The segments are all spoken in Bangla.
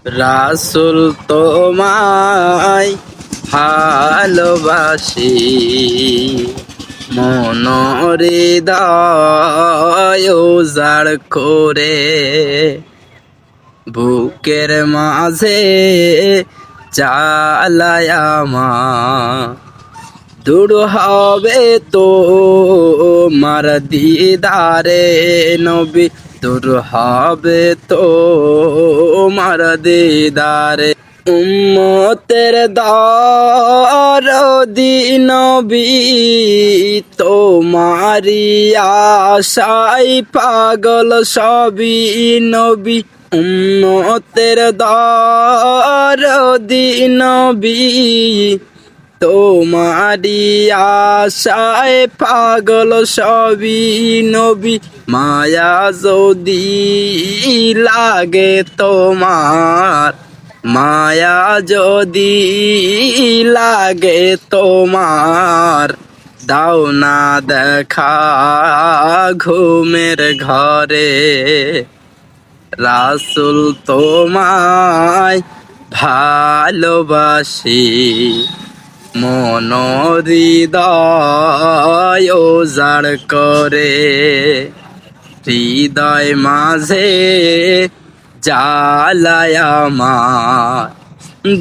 রাসূল তোমায় ভালোবাসি, মন হৃদয় উজাড় করে, বুকের মাঝে জ্বালায় আমার। দূর হবে তো মার দিদারে নবী, দূর হবে তো মার দিদারে। উম্মতের দরদি নবী, তোমারি আশায় পাগল সবই নবী। উম্মতের দরদি নবী, তোমারি আশায় পাগল সবই নবী। মায়া যদি লাগে তোমার, মায়া যদি লাগে তোমার, দাও না দেখা ঘুমের ঘরে। রাসূল তোমায় ভালোবাসি, মন হৃদয় উজাড় করে, হৃদয় মাঝে জ্বালায় আমার।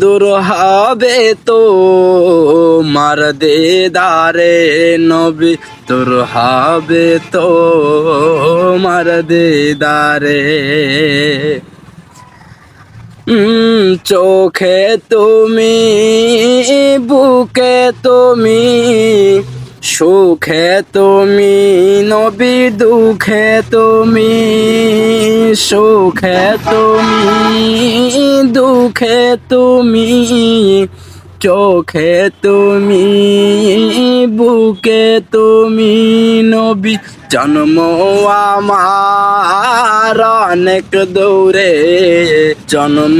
দূর হবে তো মার দিদারে নবী, দূর হবে তো মার দিদারে। চোখে তুমি, বুকে তুমি, সুখে তুমি নবী, দুঃখে তুমি। সুখে তুমি, দুঃখে তুমি, চোখে তুমি, বুকে তুমি নবী। জন্ম আমার অনেক দূরে, জন্ম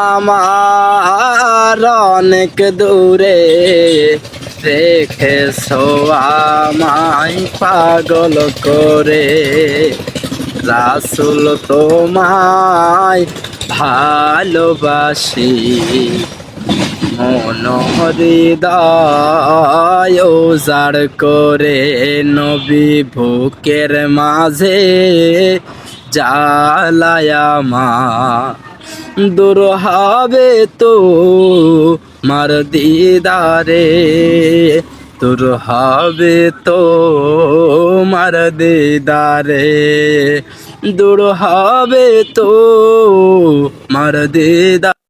আমার অনেক দূরে, রেখেছো আমায় পাগল করে। রাসূল তোমায় ভালোবাসি, মন হৃদয় উজাড় করে, নবী বুকের মাঝে জ্বালায় আমার। দূর হবে তো মার দিদারে, দূর হবে তো মার দিদারে, দূর হবে তো মার দিদারে।